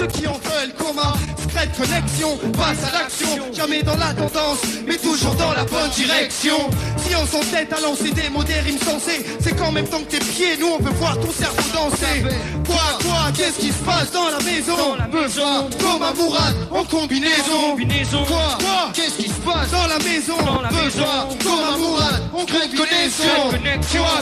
Ceux qui en veulent coma, secret connexion, passe à l'action. Jamais dans la tendance, mais toujours dans la bonne direction. Si on s'entête à lancer des mots, des rimes sensées, c'est qu'en même temps que tes pieds, nous on veut voir ton cerveau danser. Quoi, qu'est-ce qui se passe dans la maison? Befa, comme un Mourad, en combinaison. Quoi, qu'est-ce qui se passe dans la maison? Befa, comme un Mourad, en combinaison.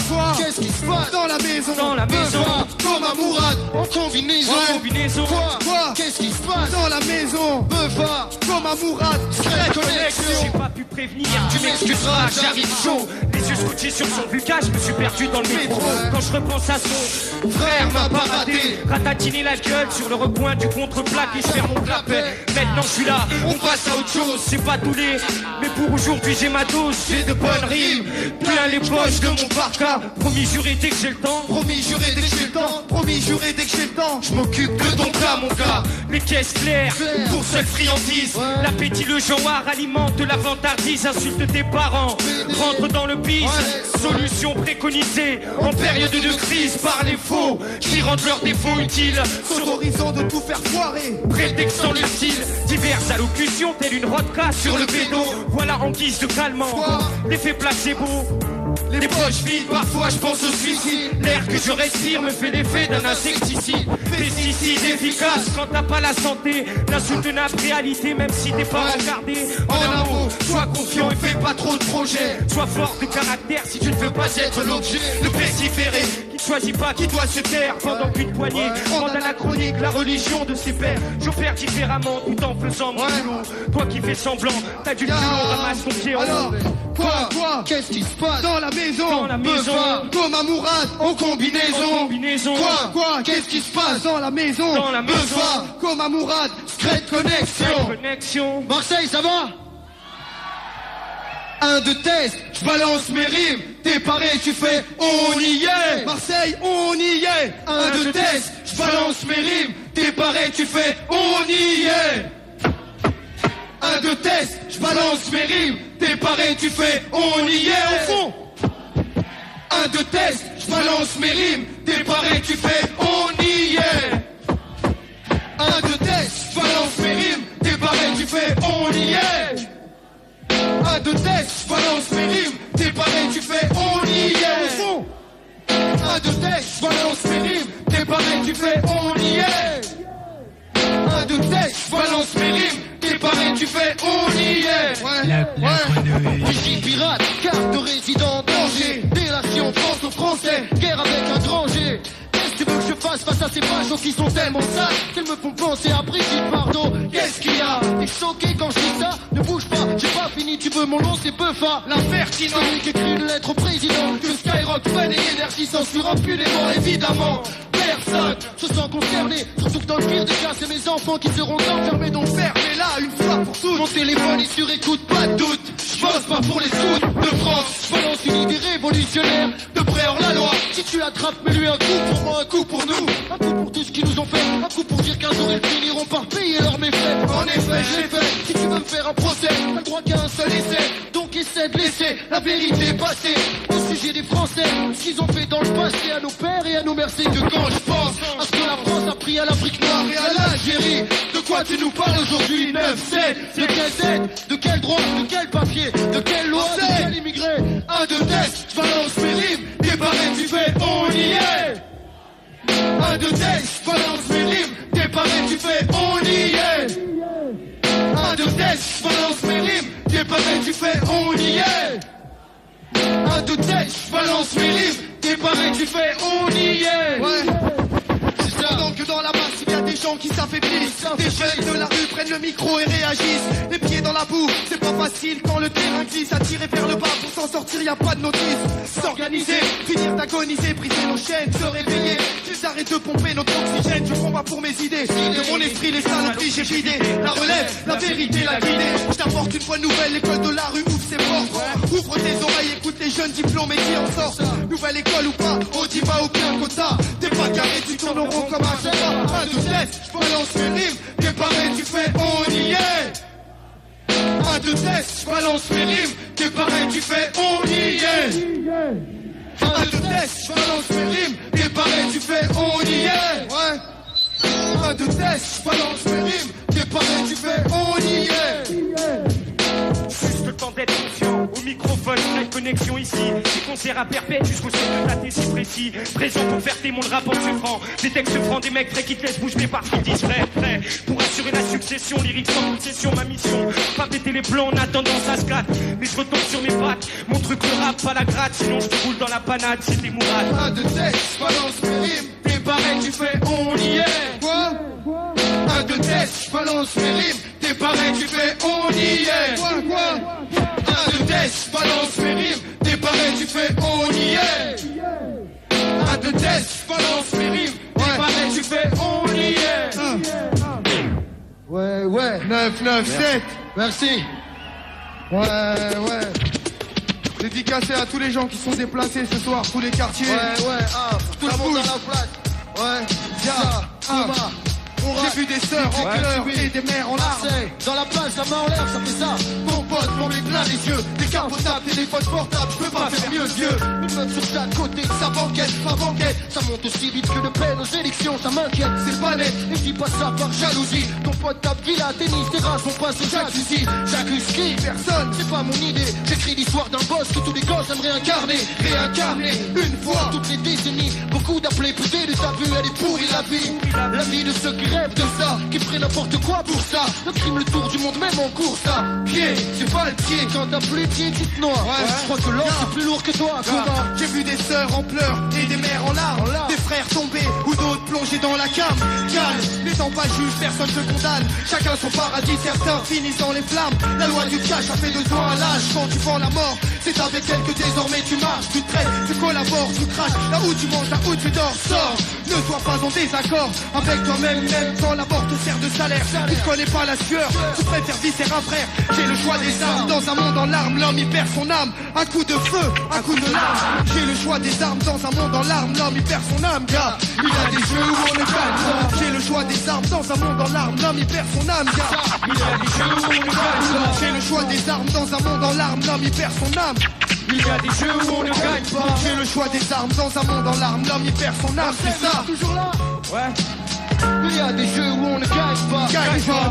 Quoi, qu'est-ce qui se passe dans la maison? Befa, comme un Mourad, en combinaison. Quoi, qu'est-ce qui se passe dans la maison? Befa, comme un Mourad, secret connexion. J'ai pas pu prévenir, tu m'excuseras, j'arrive chaud. Les yeux scotchés sur son bucage, je me suis perdu dans le métro. Quand je repense à son frère m'a pas raté, ratatiner la gueule sur le recoin du contre-plaque et je perds mon clapet. Maintenant je suis là, on passe à autre chose. C'est pas tous les, mais pour aujourd'hui j'ai ma dose. J'ai de bonnes rimes, plein les poches de mon parka. Promis juré dès que j'ai le temps, promis juré dès que j'ai le temps, promis juré dès que j'ai le temps. je m'occupe de ton cas mon gars. Les caisses claires, pour cette friandise. L'appétit, le genre alimente la vantardise. Insulte tes parents, rentre dans le bise. Solution préconisée en période de crise par les faux qui rendent leurs défauts utiles. Sur l'horizon de tout faire foirer, Prétextant le style, diverses allocutions telle une rodka sur le pédo. Voilà en guise de calmant, l'effet placebo. Les poches vides, parfois je pense au suicide. L'air que je respire me fait l'effet d'un insecticide. Pesticide efficace quand t'as pas la santé. L'insoutenable réalité même si t'es pas regardé. En un mot, sois confiant et fais pas trop de projets. Sois fort de caractère si tu ne veux pas être l'objet. Le pestiféré qui choisit pas, qui doit se taire. Pendant qu'une poignée rend anachronique la religion de ses pères. J'opère différemment tout en faisant mon boulot. Toi qui fais semblant, t'as du culot, ramasse ton pied en alors, quoi, qu'est-ce qui se passe dans la maison? Befa, comme un Mourad, en combinaison. Quoi, qu'est-ce qui se passe dans la maison? Befa, comme un Mourad, secret connexion. Marseille, ça va? 1, 2, test, je balance mes rimes. T'es paré, tu fais, on y est. Marseille, on y est. 1, 2, test, je balance mes rimes. T'es paré, tu fais, on y est. 1, 2, test, je balance mes rimes. T'es paré, tu fais, on y est. Au fond. 1, 2, test, je balance mes rimes. T'es paré, tu fais, on y est. 1, 2, test, je balance mes rimes. T'es paré, tu fais, on y est. 1, 2, test, je balance mes rimes. T'es paré, tu fais, on y est. 1, 2, test, je balance mes rimes. T'es paré, tu fais, on y est. 1, 2, test, je balance mes rimes. T'es paré, tu fais, on y est. Ici pirate, carte de résident, danger. Délation France aux Français, guerre avec un danger. Qu'est-ce que tu veux que je fasse face à ces pages qui sont tellement sales qu'elles me font penser à Brigitte Bardot? Qu'est-ce qu'il y a? T'es choqué quand je dis ça? Ne bouge pas, j'ai pas fini, tu veux mon nom, c'est Befa, l'impertinent. Celui qui écrit une lettre au président. Que Skyrock, Fun et Énergie censure impunément, évidemment. Personne se sent concerné, surtout que dans le pire des cas, c'est mes enfants qui seront enfermés, donc fermez-la une fois pour toutes. Mon téléphone est sur écoute, pas de doute. Je bosse pas pour les sous de France. Je balance une idée révolutionnaire, de près hors la loi. Si tu l'attrapes, mets-lui un coup pour moi, un coup pour nous. Un coup pour tout ce qu'ils nous ont fait, un coup pour dire qu'un jour ils finiront par payer leurs méfaits. En effet, je l'ai fait. Si tu veux me faire un procès, t'as le droit qu'à un seul essai. Donc essaie de laisser la vérité passer. Au sujet des Français, ce qu'ils ont fait dans le passé à nos pères et à nos mères, c'est que quand je pense à ce que la France a pris à l'Afrique noire et à l'Algérie, de quoi tu nous parles aujourd'hui? 9-7, de quelle aide, de quel droit, de quel papier, de quelle loi, de quel immigré? 1, 2, test, je balance mes rimes. T'es paré, tu fais, on y est. 1, 2, test, je balance mes rimes. T'es paré, tu fais, on y est. 1, 2, test, je balance mes rimes. T'es paré, tu fais, on y est. 1, 2, test, je balance mes rimes. T'es paré, tu fais, on y est. C'est ça. Donc dans la masse, il y a des gens qui s'affaiblissent. Des jeunes de la rue prennent le micro et réagissent. Les pieds dans la boue, c'est pas facile quand le terrain glisse. À tirer vers le bas pour s'en sortir, y a pas de notice. S'organiser, finir d'agoniser, briser nos chaînes, se réveiller. Juste arrête de pomper notre oxygène. Je combats pour mes idées. De mon esprit, les saloperies, j'ai vidé. La relève, la vérité, la guidée. Je t'apporte une bonne nouvelle, l'école de la rue ouvre ses portes. Ouvre tes oreilles, écoute les jeunes diplômés qui en sortent. Nouvelle école ou pas, on dit va aucun quota. T'es pas carré, tu tournes au rond comme un jeu. 1, 2, test, je balance mes rimes. T'es paré, tu fais, on y est. 1, 2, test, je balance mes rimes. T'es paré, tu fais, on y est. 1, 2, test, je balance mes rimes. T'es paré, tu fais, on y est. 1, Un, deux, test, balance mes rimes. T'es paré, tu fais, on y est. Juste le temps d'être conscient. Au microphone, la connexion ici. Des concerts à perpète jusqu'au ciel de ta thèse précis. Présent pour faire tes mondes rap en franc. Des textes francs, des mecs frais qui te laissent bouche bée parce qu'ils disent vrai. Pour assurer la succession, lyrique sans concession, ma mission. Pas péter les plans en attendant ça se gratte. Mais je retombe sur mes pattes. Mon truc le rap, pas la gratte. Sinon je te roule dans la panade, c'est des mourades. Un, deux, test, balance mes rimes. T'es paré, tu fais, on y est. Quoi? Un, deux, test, balance mes rimes. T'es paré, tu fais, on y est. Quoi? Un, deux, test, balance mes rimes. T'es paré, tu fais, on y est. Un, deux, test, balance mes rimes. T'es paré, tu fais, on y est. Ouais. 9, 9, 7. Merci. Ouais. Dédicacé à tous les gens qui sont déplacés ce soir, tous les quartiers. Tout le monde dans la place. J'ai vu des sœurs en pleurs et des mères en larmes. Dans la plage, la main en l'air, ça fait ça. Mon pote m'en met plein les yeux. Des capotables, téléphones portables, je peux pas faire mieux, vieux. Une meuf sur chaque côté, Ça banquette, pas banquette. ça monte aussi vite que le peine aux élections, ça m'inquiète. C'est pas net, Et je dis pas ça par jalousie. Ton pote tape villa, tennis, terrasse, on passe au jacuzzi. J'accuse qui? personne. C'est pas mon idée. J'écris l'histoire d'un boss que tous les gosses aimeraient incarner. Réincarné une fois. Toutes les décennies, beaucoup d'appelés pétés de ta vue, elle est pourrie la vie. La vie de ceux qui rêvent de ça, qui feraient n'importe quoi pour ça. Le crime, le tour du monde, même en course, ça. Pied, c'est pas le pied. Quand t'as plus de pied, tu te noies. Je crois que l'or c'est plus lourd que toi. J'ai vu des sœurs en pleurs et des mères en larmes. Des frères tombés ou d'autres plongés dans la came. Calme, n'étant pas juge, personne se condamne. Chacun son paradis, certains finissent dans les flammes. La loi du cash a fait de toi un lâche. Quand tu vends la mort, c'est avec elle que désormais tu marches. Tu traites, tu collabores, tu craches. Là où tu manges, là où tu dors, sors. Ne sois pas en désaccord avec toi-même, même quand la mort te sert de salaire. Tu ne connais pas la sueur, tu préfères visser un frère. J'ai le choix des armes, dans un monde en larmes, l'homme y perd son âme. Un coup de feu, un coup de larme. J'ai le choix des armes, dans un monde en larmes, l'homme y perd son âme, gars. Il y a des jeux où on ne gagne pas. J'ai le choix des armes, dans un monde en larmes, l'homme y perd son âme, gars. Il y a des jeux où on ne gagne pas. J'ai le choix des armes, dans un monde en larmes, l'homme y perd son âme. Il y a des jeux où on ne gagne pas. J'ai le choix des armes, dans un monde en larmes, l'homme y perd son âme, c'est ça. Toujours là. Ouais. Il y a des jeux où on ne gagne pas. Gagne pas.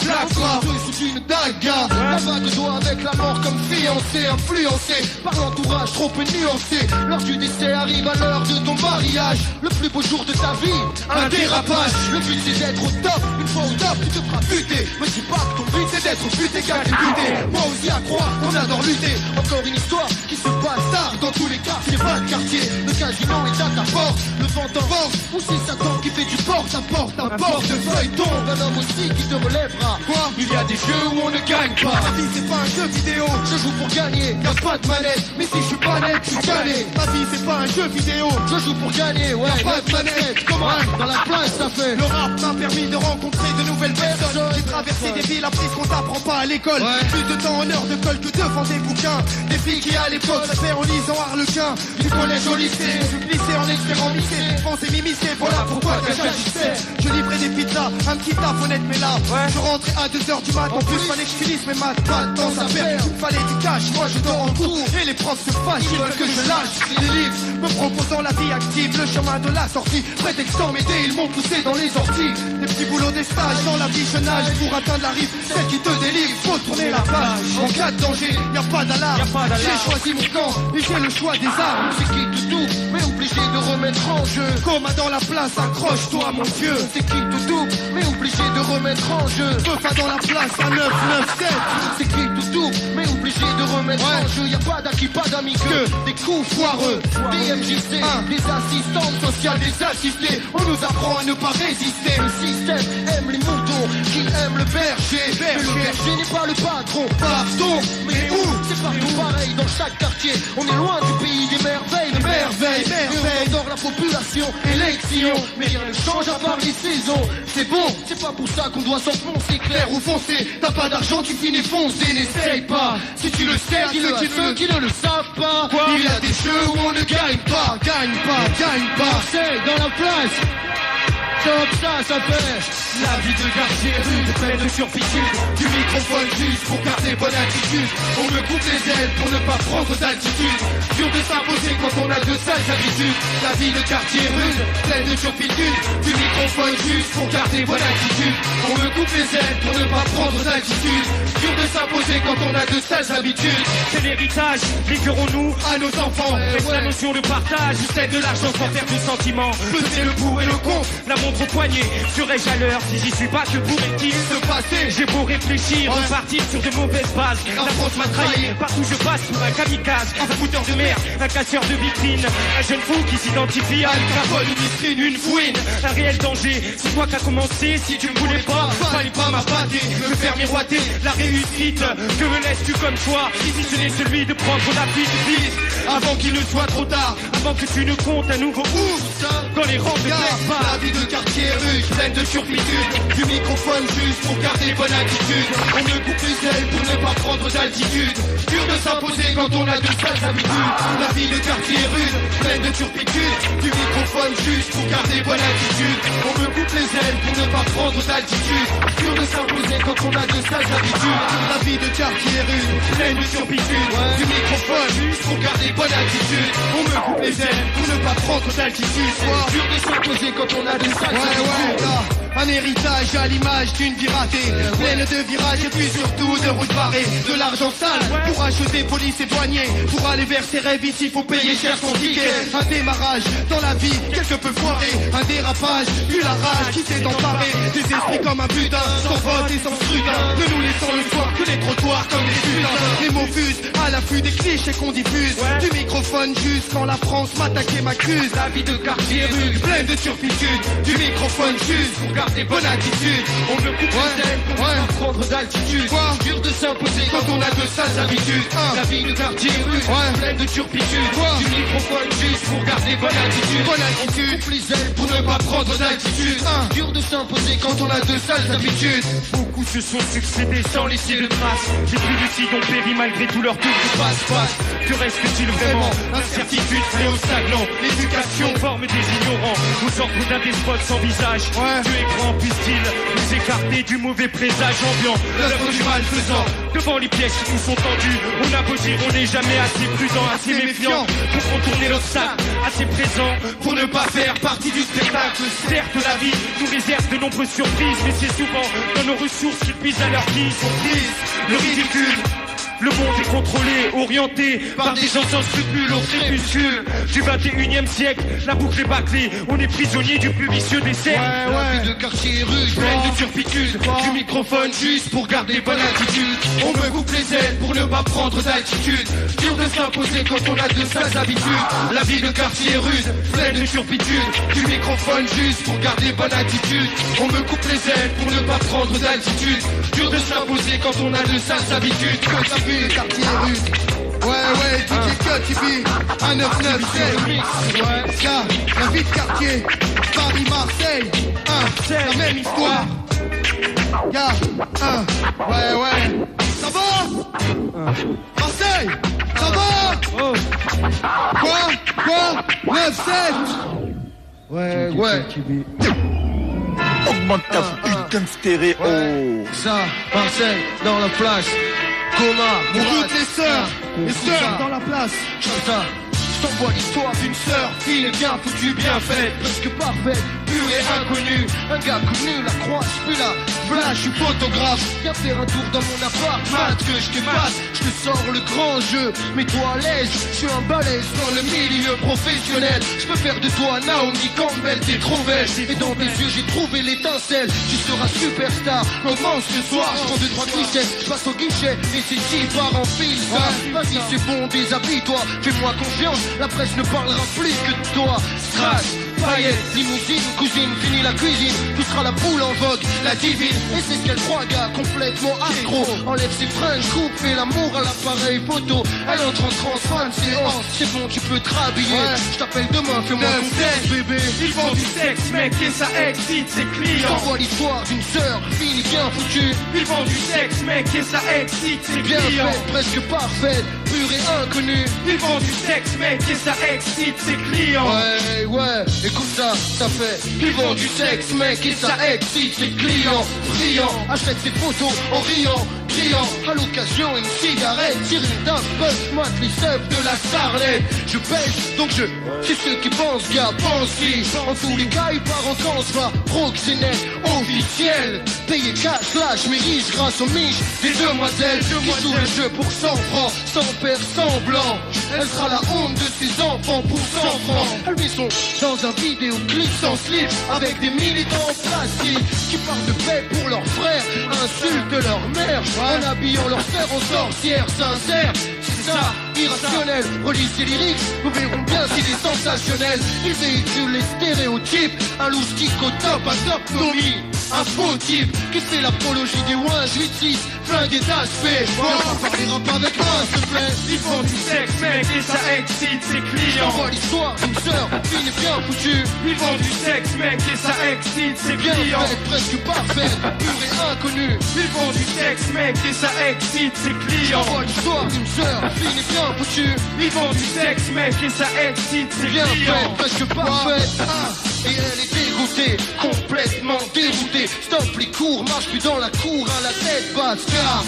Blague pas. Sous une daga. La vague de doigt avec la mort comme fiancé. Influencé par l'entourage trop peu nuancé. L'heure du décès arrive à l'heure de ton mariage. Le plus beau jour de ta vie, un dérapage. Le but c'est d'être au top. Une fois au top, tu te feras buter. Me dis pas que ton but c'est d'être buté, car t'es buté. Moi aussi à croire qu'on adore lutter. Encore une histoire qui se passe tard dans tous les quartiers. Pas de quartier, le casino est à ta porte. Le vent t'emporte, ou c'est Satan qui fait du porte-à-porte. Un porte-feuilleton, un homme aussi qui te relèvera. Quoi? Il y a des jeux où on ne gagne pas. Ma vie c'est pas un jeu vidéo. Je joue pour gagner, Y'a pas de manette, mais si je suis pas net, je suis gagné. Ma vie c'est pas un jeu vidéo. je joue pour gagner, ouais. Pas de manette, Comment dans la place ça fait. Le rap m'a permis de rencontrer de nouvelles personnes. J'ai traversé des villes apprises qu'on t'apprend pas à l'école. Plus de temps en heure de colle que devant des bouquins. Des filles qui à l'époque se faire en lisant Harlequin. Du collège au lycée, je glissais en espérant misser. Pensais m'immiscer, voilà pourquoi que j'agissais. Je livrais des pizzas, un petit taf honnête mais là je rentrais à 2h du mat. En plus fallait que je finisse mes maths. Pas de temps à perdre, il fallait du cash. Moi je dors en cours et les profs se fâchent. Ils veulent que je lâche les livres, me proposant la vie active. Le chemin de la sortie, prétextant m'aider, ils m'ont poussé dans les orties. Des petits boulots, des stages, dans la vie je nage pour atteindre la rive, celle qui te délivre. Faut tourner la page, en cas de danger, y a pas d'alarme. J'ai choisi mon camp et j'ai le choix des armes. C'est qui te double, mais obligé de remettre en jeu. Coma dans la place, accroche-toi mon vieux. C'est qui te double, mais obligé de remettre en jeu. Feu dans la place, à 9, 9, 7. C'est qui te double, mais obligé de remettre en jeu. Y'a pas d'acquis, pas d'amis que des coups foireux. Des MJC, des assistantes sociales, des assistés. On nous apprend à ne pas résister. Le système aime les moutons, qui aime le berger. Mais le berger n'est pas le patron. Pardon, mais où? C'est partout pareil dans chaque quartier. On est loin du pays des merveilles. Des merveilles, Et on endort la population, élection. Mais rien ne change à part les saisons. C'est bon, c'est pas pour ça qu'on doit s'enfoncer. Clair ou foncé, t'as pas d'argent, tu finis foncé. N'essaye pas, si tu le sais, dis-le à ceux qui ne le savent pas. Il y a des jeux où on ne gagne pas. Gagne pas, gagne pas. Marseille dans la place. Top ça fait La vie de quartier rude, pleine de turpitude. Du microphone juste pour garder bonne attitude. On me coupe les ailes pour ne pas prendre d'altitude. Dur de s'imposer quand on a de sales habitudes. La vie de quartier rude, pleine de turpitude. Du microphone juste pour garder bonne attitude. On me coupe les ailes pour ne pas prendre d'altitude. Dur de s'imposer quand on a de sales habitudes. C'est l'héritage, léguerons-nous À nos enfants, Reste la notion de partage, c'est de l'argent sans faire du sentiment. peser le pour et le contre. La montre au poignet, serais-je à l'heure si j'y suis pas, que pourrait-il Se passer, J'ai beau réfléchir, Ouais. repartir sur de mauvaises bases. La France m'a trahi, partout je passe pour un kamikaze, un fouteur de merde, un casseur de vitrine, un jeune fou qui s'identifie à Al une Capone, une vitrine, une fouine. un réel danger. C'est toi qui as commencé, si tu me voulais pas, Fallait pas m'appâter, me faire miroiter la réussite. que me laisses-tu comme choix, si ce n'est celui de prendre la fuite vite, Avant qu'il ne soit trop tard. avant que tu ne comptes un nouveau Ouf, ça. dans les rangs de La pas. vie de quartier rude, pleine de turpitude. Du microphone juste pour garder bonne attitude. On me coupe les ailes pour ne pas prendre d'altitude. Dur de s'imposer quand on a de sales habitudes. La vie de quartier rude, pleine de turpitude. Du microphone juste pour garder bonne attitude. On me coupe les ailes pour ne pas prendre d'altitude. Dur de s'imposer quand on a de sales habitudes. La vie de quartier rude, pleine de turpitude. Du microphone juste pour garder bonne attitude. On me coupe les ailes pour ne pas prendre d'altitude. Dur de s'imposer quand on a de sales habitudes. Un héritage à l'image d'une vie ratée, pleine de virages et puis surtout de routes barrées. De l'argent sale pour acheter police et douanier. Pour aller vers ses rêves ici faut payer cher son ticket. Un démarrage dans la vie quelque peu foiré. Un dérapage, puis la rage qui s'est emparée. Des esprits comme un putain, sans vote et sans scrutin. Ne nous laissons le soir que les trottoirs comme des putains. Les mots fusent à l'affût des clichés qu'on diffuse. Du microphone juste quand la France m'attaque et m'accuse. La vie de quartier rude, pleine de turpitude. Du microphone juste pour garder bonne attitude. On me coupe les ailes pour ne pas prendre d'altitude. Dur de s'imposer quand on a de sales habitudes. La vie de quartier rude, pleine de turpitude. Du microphone juste pour garder bonne attitude. Bonne attitude, coupe les ailes pour ne pas prendre d'altitude. Dur de s'imposer quand on a de sales habitudes. Beaucoup se sont succédés sans laisser de traces. Les plus lucides ont péri malgré tout leur tour de passe-passe. Que reste-t-il vraiment? Incertitude, fléau stagnant. L'éducation forme des ignorants. Aux ordres d'un despote sans visage. Dieu est grand, puisse-t-il nous écarter du mauvais présage ambiant. L'œuvre du malfaisant. Devant les pièges qui nous sont tendus, on a beau dire, on n'est jamais assez prudent, assez méfiant pour contourner l'obstacle, assez présent Pour ne pas faire partie du spectacle. Certes, la vie nous réserve de nombreuses surprises, mais c'est souvent dans nos ressources qu'ils puissent à leur guise. Le ridicule. Le monde est contrôlé, orienté par des gens sans scrupules au crépuscule du 21e siècle. La boucle est bâclée, on est prisonnier du plus vicieux des cercles. La vie de quartier rude, pleine de turpitude. Du microphone juste pour garder bonne attitude. On me coupe les ailes pour ne pas prendre d'altitude. Dur de s'imposer quand on a de sales habitudes. La vie de quartier rude, pleine de turpitude. Du microphone juste pour garder bonne attitude. On me coupe les ailes pour ne pas prendre d'altitude. Dur de s'imposer quand on a de sales habitudes. Que ta vie, quartier rude. Ouais, DJ Cut, TV, 1997. Ouais, ça, la vie de quartier, Paris, Marseille, c'est la même histoire. Ya, ouais. Ça va Marseille, ça va Quoi 9-7. Ouais. Augmente ta putain de stéréo. Ça, Marseille, dans la place. Coma, Toutes les sœurs dans la place. Ça, je t'envoie l'histoire d'une sœur qui est bien foutue, bien faite, presque parfaite, pure et inconnue. Un gars connu, la croix, plus là. Voilà, je suis photographe. Viens faire un tour dans mon appart, mate que je te passe. Je te sors le grand jeu, mets-toi à l'aise. Je suis un balèze dans le milieu professionnel. Je peux faire de toi Naomi Campbell, t'es trop belle. Et dans tes yeux, j'ai trouvé l'étincelle. Tu seras superstar, commence ce soir. Je prends 2-3 clichés, je passe au guichet. Et c'est 6 par en fil, ça. Vas-y, c'est bon, déshabille-toi. Fais-moi confiance, la presse ne parlera plus que de toi. Strass, paillettes, limousine, cousine, fini la cuisine. Tu seras la poule en vogue, la divine. Et c'est ce qu'elle croit, gars, complètement accro. Enlève ses fringues, coupe, fais l'amour à l'appareil photo. Elle entre en transfane, c'est bon, tu peux te rhabiller. Je t'appelle demain, fais-moi confiance, bébé. Ils font du sexe, mec, et ça excite ses Je clients. t'envoie l'histoire d'une sœur, fille bien foutue. Ils font du sexe, mec, et ça excite ses Bien clients. faite, presque parfaite, pure et inconnue. Ils font du sexe, mec, et ça excite ses clients. Ouais, écoute ça, ça fait. Ils vendent du sexe, mec, et ça excite les clients. Brillants, achètent ses photos en riant. Criant, à l'occasion une cigarette, tirée d'un buzz, mate les sèvres de la starlette. Je pêche, donc je, c'est ceux qui pensent, gars, pense-y. En tous les cas, il part en danse, va, proxénète, officiel. Payé cash, lâche, mes riches grâce aux miches des demoiselles qui jouent le jeu pour 100 francs, sans faire semblant. Elle sera la honte de ses enfants pour 100 francs. Elles lui sont dans un vidéoclip sans slip, avec des militants en plastique qui parlent de paix pour leurs frères, insultent leur mère, en habillant leur sœur en sorcière sincère. C'est ça, irrationnel, relis ses lyriques, nous verrons bien s'il est sensationnel. Il véhicule les stéréotypes, un loustique au top, un top nomi. Un faux type qui fait l'apologie des ouins, 8-6, flingué d'aspect. On parlera pas avec moi, s'il te plaît. Ils font du sexe, mec, et ça excite ses clients. J'envoie l'histoire d'une sœur, fine et bien foutue. Ils font du sexe, mec, et ça excite ses Bien clients. faite, presque parfaite, pure et inconnue. Ils font du sexe, mec, et ça excite ses clients. J'envoie l'histoire d'une sœur, fine et bien foutue. Ils font du sexe, mec, et ça excite ses Bien clients. faite, presque parfaite. Et elle est dégoûtée, complètement déroutée. Stop les cours, marche plus dans la cour, à la tête basse, car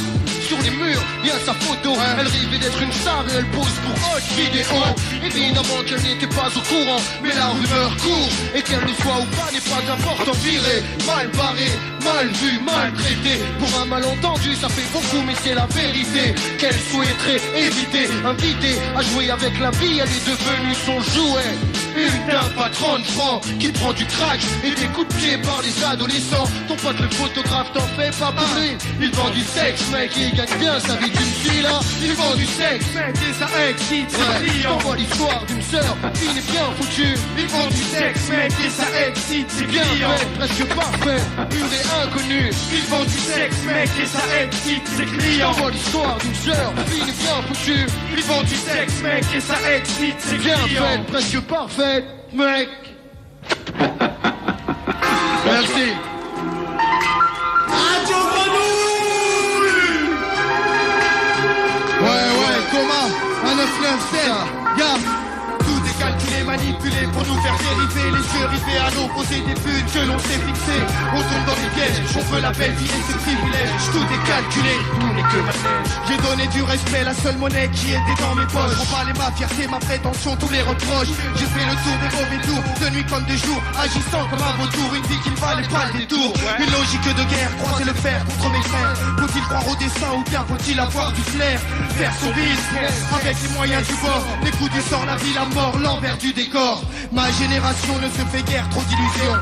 sur les murs, y a sa photo. Elle rêvait d'être une star et elle pose pour haute vidéo. Évidemment qu'elle n'était pas au courant, mais la rumeur court. Et qu'elle le soit ou pas n'est pas important. Viré, mal barré, mal vu, mal traité. Pour un malentendu, ça fait beaucoup, mais c'est la vérité qu'elle souhaiterait éviter. Invitée à jouer avec la vie, elle est devenue son jouet. Une d'un pas 30 francs qui prend du crack et des coups de pied par les adolescents. Ton pote le photographe t'en fait pas pour lui. Il vend du sexe, mec, et il gagne bien sa vie. Tu me suis là, il vend du sexe, Mec, et ça excite ses clients. t'envoies l'histoire d'une sœur, fine et bien foutue. Ils font du sexe, mec, et ça excite ses Bien clients. fait, presque parfait, pur et inconnu. Ils font du sexe, mec, et ça excite ses clients. T'envoies l'histoire d'une sœur, fine et bien foutue. Ils font du sexe, mec, et ça excite ses Bien clients. fait, presque parfait, mec. Merci. Ouais, Thomas, un 997, gaffe. Tout est calculé, manipulé pour nous faire dériver. Les yeux rivés à l'opposé des buts que l'on s'est fixés. On tombe dans les pièges, on veut la belle vie et ses privilèges. Tout est calculé, tout n'est que manège. J'ai donné du respect, la seule monnaie qui était dans mes poches. On parlait ma fierté, ma prétention, tous les reproches. J'ai fait le tour des mauvais tours, de nuit comme de jour, agissant comme un vautour. Une vie qui ne valait pas le détour. Une logique de guerre, croiser le fer contre mes frères. Faut-il croire au destin ou bien faut-il avoir du flair? Faire son business avec les moyens du bord. Les coups du sort, la vie, la mort, l'envers du décor. Ma génération ne se fait guère trop d'illusions.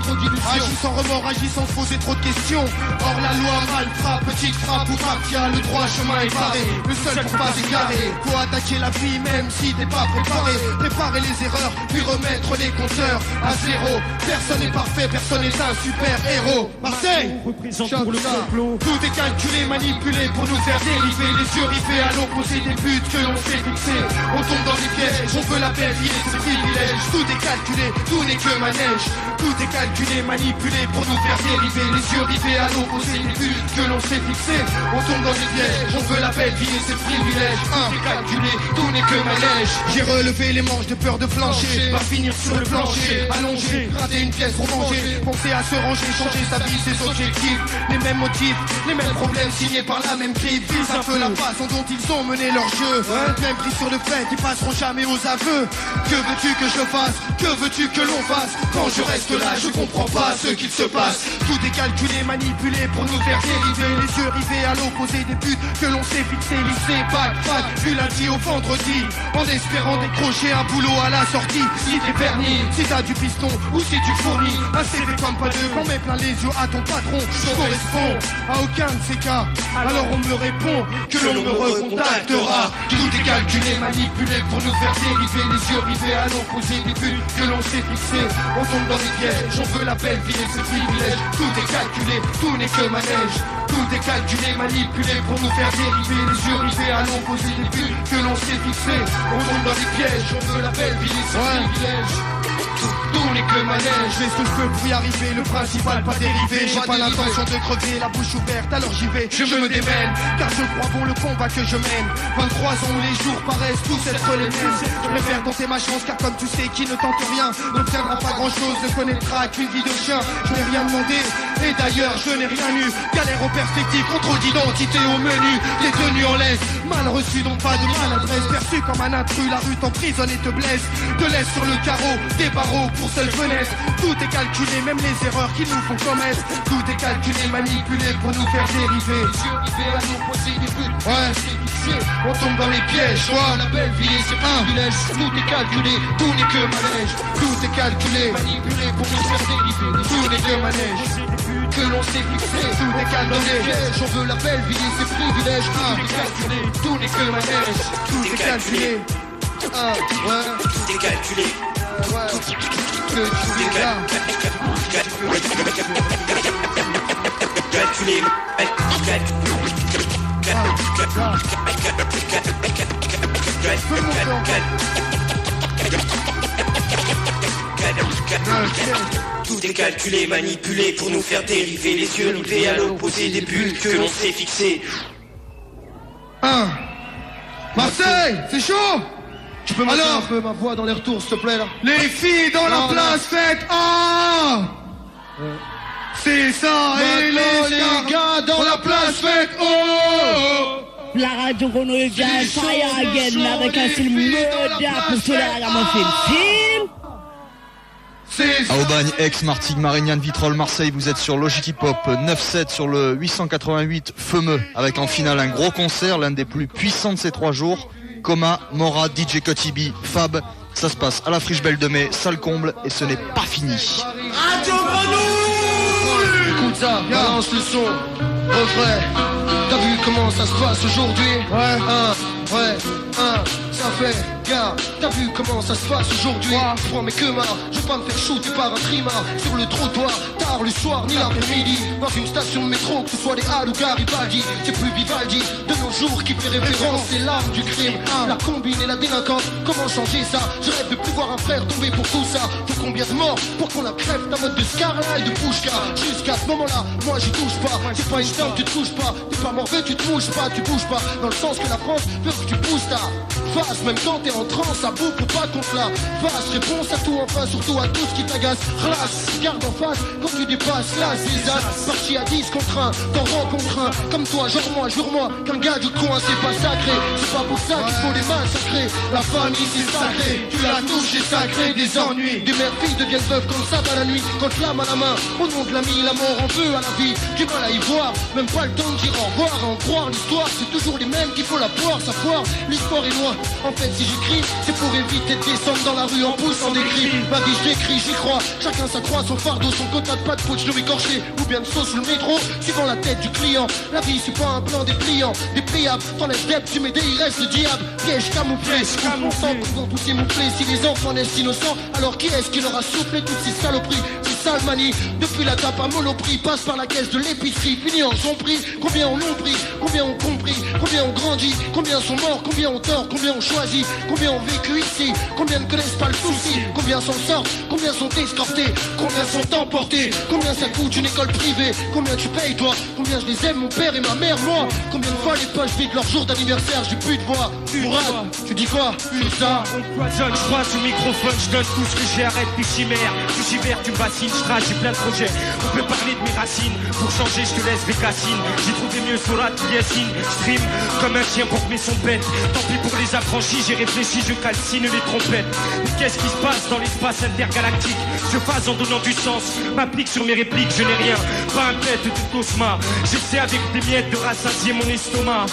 Agis sans remords, agis sans se poser trop de questions. Or la loi mal frappe, petite frappe ou mafia, le droit chemin est barré, le seul pour pas s'égarer. Faut attaquer la vie même si t'es pas préparé. Préparer les erreurs, puis remettre les compteurs à zéro. Personne n'est parfait, personne n'est un super héros. Marseille Représente Chante pour le ça. complot. Tout est calculé, manipulé pour nous faire dériver. Les yeux rivés à l'opposé des buts que l'on s'est fixés. On tombe dans les pièges, on veut la belle vie et ses privilèges. Tout est calculé, tout n'est que manège. Tout est calculé, manipulé pour nous faire dériver. Les yeux rivés à l'opposé des buts que l'on s'est fixés. On tombe dans les pièges, on veut la belle vie et ses privilèges. Tout est calculé, tout n'est que manège. J'ai relevé les manches de peur de flancher. Va finir sur le plancher, allongé, rater une pièce pour manger. Penser à se ranger, changer sa vie, ses objectifs. Les mêmes motifs, les mêmes problèmes signés par la même clip. Vise un peu la façon dont ils ont mené leur jeu. Même pris sur le fait qu'ils passeront jamais aux aveux. Que veux-tu que je fasse? Que veux-tu que l'on fasse? Quand je reste là, je comprends pas ce qu'il se passe. Tout est calculé, manipulé pour nous faire dériver. Les yeux rivés à l'opposé des buts que l'on s'est fixé. Lycée, bac, du lundi au vendredi. En espérant décrocher un boulot à la sortie. Si t'es verni, si t'as du piston ou si tu fournis un CV comme pas deux, qu'on met plein les yeux à ton patron. Je correspond à aucun de ces cas. Alors on me répond que l'on me recontactera. Tout est calculé, manipulé pour nous faire dériver. Les yeux rivés à l'opposé des buts que l'on s'est fixé. On tombe dans les pièges, on veut la belle vie et ses privilèges. Tout est calculé, tout n'est que manège. Tout est calculé, manipulé pour nous faire dériver. Les yeux rivés à l'opposé des buts que l'on s'est fixé. On tombe dans les pièges, on veut la belle vie et ses privilèges. Tout tout n'est que manège. Je fais ce que je peux pour y arriver, le principal pas dérivé. J'ai pas l'intention de crever la bouche ouverte, alors j'y vais, je me démène. Car je crois bon le combat que je mène. 23 ans où les jours paraissent tous être les mêmes. Je préfère tenter ma chance car comme tu sais qui ne tente rien n'obtiendra pas grand chose, ne connaîtra qu'une vie de chien. Je n'ai rien demandé et d'ailleurs je n'ai rien eu. Galère aux perspectives, contrôle d'identité au menu. T'es tenu en laisse, mal reçu donc pas de maladresse. Perçu comme un intrus, la rue t'emprisonne et te blesse. Te laisse sur le carreau, des barreaux pour seule fenêtre. Tout est calculé, même les erreurs qu'ils nous font commettre. Tout est calculé, manipulé pour nous faire dériver. Ouais, on tombe dans les pièges, vois la belle vie et ses privilèges. Tout est calculé, tout n'est que manège. Tout est calculé, manipulé pour nous faire dériver. Tout n'est que manège, que l'on s'est fixé. Tout est calculé, on veut la belle vie et ses privilèges. Tout est calculé, tout n'est que manège. Tout est calculé, ouais. Tout est calculé. Ouais, que tu es là. Calculé. Tout est calculé, manipulé pour nous faire dériver. Les yeux rivés à l'opposé des bulles que l'on s'est fixées. Marseille, c'est chaud. Tu peux mettre un peu ma voix dans les retours s'il te plaît là. Les filles dans la place, faites ah. C'est ça, et les gars dans la place, faites oh. La radio qu'on nous vient fire again avec un film murder pour cela à mon film. À Aubagne, Aix, Martigues, Marignane, Vitrolles, Marseille, vous êtes sur Logic Hip Hop 9-7 sur le 888 Femeux avec en finale un gros concert, l'un des plus puissants de ces 3 jours. Coma, Mora, DJ Kotibi, Fab. Ça se passe à la Friche Belle de Mai, salle comble et ce n'est pas fini. Écoute ça, balance le son, refrain. T'as vu comment ça se passe aujourd'hui? Ouais, ça fait, gars, t'as vu comment ça se passe aujourd'hui? Froid mais que marre, je vais pas me faire shooter par un trimar sur le trottoir, tard le soir ni l'après-midi. Dans une station de métro, que ce soit des Halles ou Garibaldi, c'est plus Vivaldi de nos jours qui fait référence, c'est l'arme du crime. La combine et la délinquance, comment changer ça? Je rêve de plus voir un frère tomber pour tout ça. Faut combien de morts pour qu'on la crève? Ta mode de Scarla et de Pouchka. Jusqu'à ce moment-là, moi j'y touche pas. C'est pas une dame, tu te touches pas. T'es pas morveux, tu te mouches pas, tu bouges pas. Dans le sens que la France veut que tu pousses ta face. Même quand t'es en transe, à bout pour pas qu'on te la fasse. Réponse à tout enfin, surtout à tout ce qui t'agace. Relax, garde en face quand tu dépasses la zizane. Parti à 10 contre 1, t'en rencontres un comme toi, genre moi, jure-moi qu'un gars du coin c'est pas sacré. C'est pas pour ça qu'il faut les massacrer. La famille c'est sacré, tu la touches c'est sacré. Des ennuis, des mères filles deviennent veuves comme ça dans la nuit. Quand l'âme à la main, au nom de l'ami, la mort en veut à la vie. Du mal à y voir, même pas le temps de dire au revoir. À en croire, l'histoire c'est toujours les mêmes qu'il faut la poire, sa foire. L'histoire est loin, en fait si j'écris c'est pour éviter de descendre dans la rue en poussant des cris. Ma vie je l'écris, j'y crois, chacun sa croix, son fardeau, son quota de pâte poche, de écorché ou bien de sauce sous le métro, suivant la tête du client. La vie c'est pas un plan dépliant, dépliable, t'enlèves d'être, tu mets des il reste le diable. Piège camouflé, on sent qu'ils ont tous émouflés. Si les enfants naissent innocents, alors qui est-ce qui leur a soufflé toutes ces saloperies? Sale manie, depuis la tape à Monoprix, passe par la caisse de l'épicerie, fini en prix. Combien on l'ont pris, combien on compris, combien on grandit, combien sont morts, combien on tort, combien on choisit, combien ont vécu ici, combien ne connaissent pas le souci, combien s'en sortent, combien sont escortés, combien sont emportés, combien ça coûte une école privée, combien tu payes toi, combien je les aime mon père et ma mère moi, combien de fois les poches vides leur jour d'anniversaire, j'ai plus de voix. Mourad, tu dis quoi? C'est ça. On cloisonne, je crois sous microphone, je donne tout ce que j'ai, arrête tes chimères. Tu chimères, tu me bassines, je trace, j'ai plein de projets. On peut parler de mes racines, pour changer je te laisse Bécassine. J'ai trouvé mieux Sorat ou Yassine. Stream comme un chien pour que mes sons pètent. Tant pis pour les affranchis, j'ai réfléchi, je calcine les trompettes. Mais qu'est-ce qui se passe dans l'espace intergalactique? Je phase en donnant du sens, m'applique sur mes répliques, je n'ai rien. Pas un bête de Tosma, j'essaie avec des miettes de rassasier mon estomac.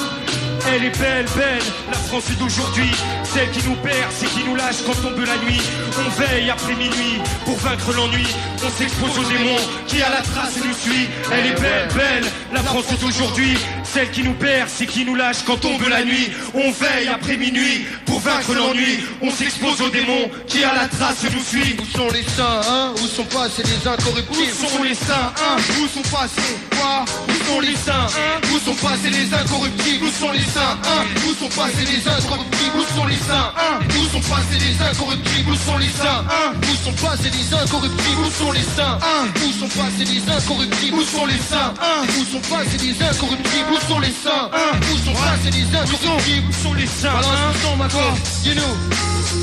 Elle est belle, belle, la France d'aujourd'hui. Celle qui nous perd, c'est qui nous lâche quand tombe la nuit. On veille après minuit pour vaincre l'ennui. On s'expose aux démons qui à la trace nous suit. Elle est belle, belle, la France d'aujourd'hui. Celle qui nous perd, c'est qui nous lâche quand tombe la nuit. On veille après minuit pour vaincre l'ennui. On s'expose aux démons qui à la trace nous suit. Où sont les saints, hein? Où sont passés les incorruptibles? Où sont les saints, hein? Où sont passés quoi? Où sont les saints? Où sont passés les incorruptibles? Où sont les saints? Où sont passés les incorruptibles? Où sont les saints? Où sont passés les incorruptibles? Où sont les saints? Où sont passés les incorruptibles? Où sont les saints? Où sont passés les incorruptibles? Où sont les saints? Où sont passés les incorruptibles? Où sont les saints? Où sont passés les incorruptibles? Où sont les saints? Balance le son, ma quoi? Dis-nous.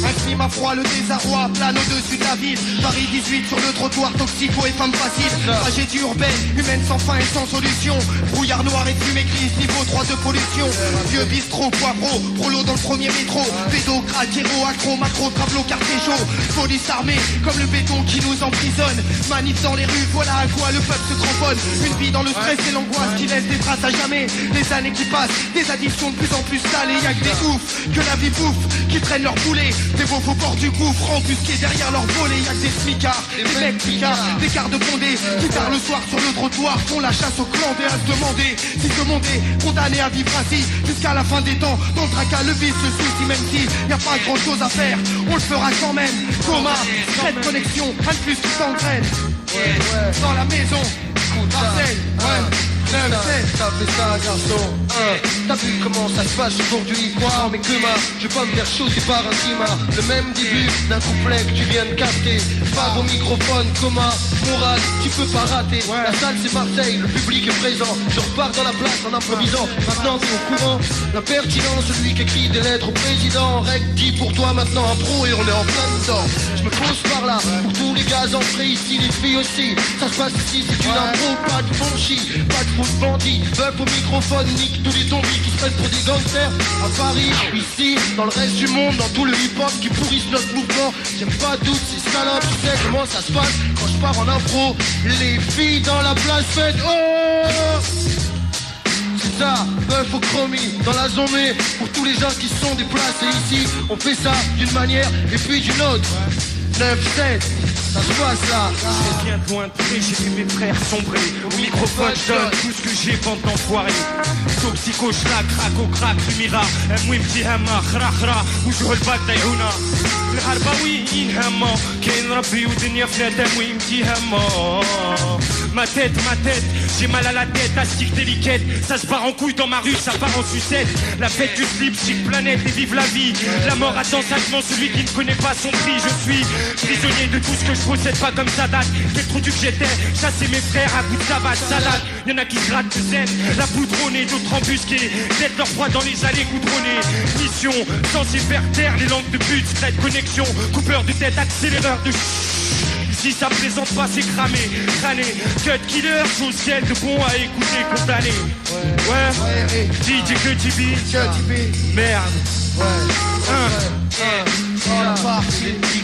Un climat froid, le désarroi plane au-dessus de la ville. Paris 18 sur le trottoir, toxico et femme facile. Tragédie urbaine, humaine sans fin et sans solution. Brouillard noir et fumée grise, niveau 3 de pollution. Vieux bistrot, poivreau, prolo dans le premier métro. Pédo, crack, héros, accro, macro, tableau, quartier chaud. Police armée, comme le béton qui nous emprisonne. Manif dans les rues, voilà à quoi le peuple se cramponne. Une vie dans le stress et l'angoisse qui laisse des traces à jamais. Les années qui passent, des addictions de plus en plus salées. Y'a que des oufs, que la vie bouffe, qui traînent leur boulet. Des veaux au bord du gouffre, embusqués derrière leur volet. Y'a que des smicards, des mecs picards, des gardes bondés qui tard le soir sur le trottoir font la chasse aux clandés à se demander si ce monde est condamné à vivre ainsi jusqu'à la fin des temps. Dans le tracas, le vice, le souci, même si y a pas grand chose à faire, on le fera quand même. Coma, cette connexion, un de plus qui s'engraine. Dans la maison, Marseille, Ça fait ça, garçon. T'as vu comment ça se passe aujourd'hui, quoi? Mais que je vais pas me faire chausser par un climat. Le même début d'un couplet que tu viens de capter. Pas au microphone, coma, moral, tu peux pas rater. La salle c'est Marseille, le public est présent. Je repars dans la place en improvisant. Maintenant t'es au courant. La pertinence, celui qui écrit des lettres au président. Règle dit pour toi maintenant un pro et on est en plein dedans. Je me pose par là, pour tous les gars entrés ici, les filles aussi. Ça se passe ici, c'est une impro, pas de bullshit, pas de faux bandits. Bœuf au microphone, nique tous les zombies qui se prennent pour des gangsters. À Paris, ici, dans le reste du monde, dans tout le hip-hop qui pourrissent notre mouvement. J'ai pas de doute, c'est salopes, tu sais comment ça se passe quand je pars en impro. Les filles dans la place fête, oh! C'est ça, bœuf au chromie, dans la zone, pour tous les gens qui se sont déplacés ici. On fait ça d'une manière et puis d'une autre. 9-7, ça se passe là. Je viens de loin de près, j'ai vu mes frères sombrer. Au microphone, je donne tout ce que j'ai pendant d'enfoiré. Toxico, schlag, crack au crack, lumira. المهم تهمة خرا خرا وجوه الباك دايهونا. العرباويين هما كاين ربي ودنيا فنادة المهم تهمة. Ma tête, j'ai mal à la tête, astique délicate. Ça se part en couille dans ma rue, ça part en sucette. La fête du slip, chic planète et vive la vie. La mort attend sagement celui qui ne connaît pas son prix. Je suis prisonnier de tout ce que je possède, pas comme ça date. Quel trou du que j'étais, chasser mes frères à bout de savate, salade. Y'en a qui se grattent de zen, la poudronnée, d'autres embusqués. Tête leur froid dans les allées goudronnées. Mission, censé faire taire les langues de pute. Straight connexion, coupeur de tête, accéléreur de si ça présente pas c'est cramé, crâné, cut killer, chose ciel de bon à écouter, condamné. Ouais, DJ que Tibi, merde. La partie qui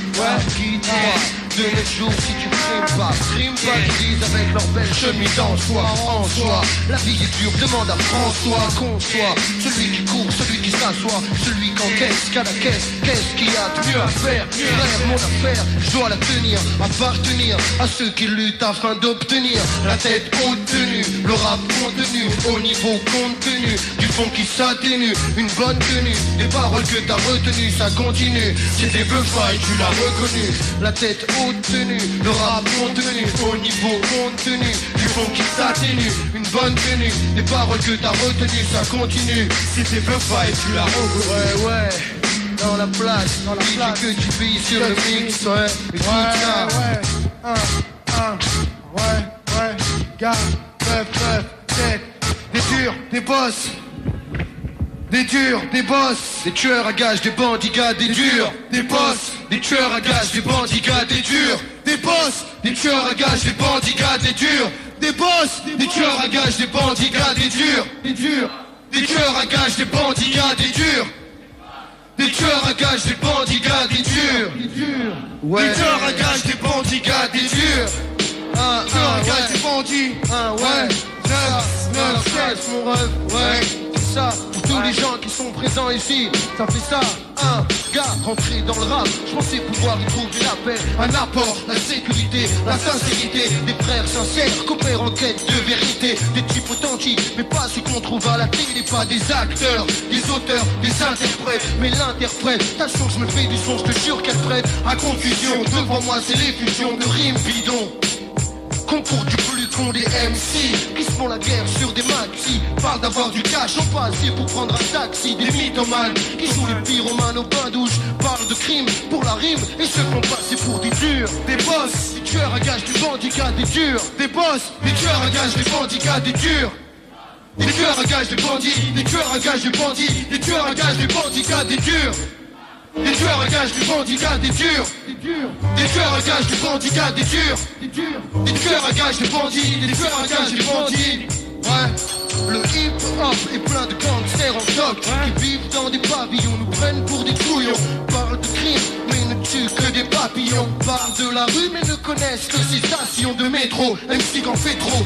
de nos jours si tu frimes pas, qu'ils disent avec leur belle chemise en soi. La vie est dure, demande à François qu'on soit celui qui court, celui qui s'assoit, celui qui encaisse qu'à la caisse. Qu'est-ce qu'il y a de mieux à faire? Frère, mon affaire, je dois la tenir, appartenir à ceux qui luttent afin d'obtenir la tête haute tenue, le rap contenu, au niveau contenu, du fond qui s'atténue, une bonne tenue, des paroles que t'as retenues, ça continue, c'est des beufailles, tu l'as reconnu, la tête haute tenue, le rap contenu, au niveau contenu, du fond qui s'atténue, une bonne tenue, des paroles que t'as retenues, ça continue, c'est des beufailles, tu l'as reconnu. Ouais. Dans la place, que tu vis sur le mix, ouais. Écoute ça. Ouais, gars, bœuf, tête, des durs, des boss. Des durs, des boss, des tueurs à gages, des bandits gars, des durs, des boss, des tueurs à gages, des bandits gars, des durs, des boss, des tueurs à gages, des bandits gars, des durs, des boss, des tueurs à gages, des bandits gars, des durs, des durs, des tueurs à gages, des bandits gars, des durs, des tueurs à gages, des bandits gars, des durs, ouais, des tueurs à gages, des bandits gars, des durs, tueurs à gages, des bandits, ouais, 9, mon rêve, ouais. Ça, pour tous les gens qui sont présents ici, ça fait ça, un gars rentré dans le rap, je pensais pouvoir y trouver la paix, un apport, la sécurité, la sincérité, des frères sincères, coopèrent en quête de vérité, des types authentiques, mais pas ceux qu'on trouve à la télé, pas des acteurs, des auteurs, des interprètes, mais l'interprétation, je me fais du son, je te jure qu'elle prête à confusion, devant moi c'est l'effusion de rimes bidons. Concours du plus con des MC qui se font la guerre sur des maxi. Parlent d'avoir du cash, non pas assez pour prendre un taxi. Des mythomanes qui jouent les pyromanes au bain-douche. Parlent de crimes pour la rime et se font passer pour des durs. Des boss, des tueurs à gages, des bandicats, des durs. Des boss, des tueurs à gages, des bandicats, des durs. Des tueurs à gages, des bandits, des tueurs à gages, des bandits, des tueurs à gages, des bandicats, des durs. Des tueurs à gages, des bandicats, des durs. Des tueurs à gages, des bandicats, des durs. Des tueurs à gages, des bandits, des tueurs à gages, des bandits. Ouais, le hip-hop est plein de gangsters en toc qui vivent dans des pavillons, nous prennent pour des couillons. Parlent de crimes, mais ne tuent que des papillons. Parlent de la rue, mais ne connaissent que ces stations de métro. MC qu'en fait trop,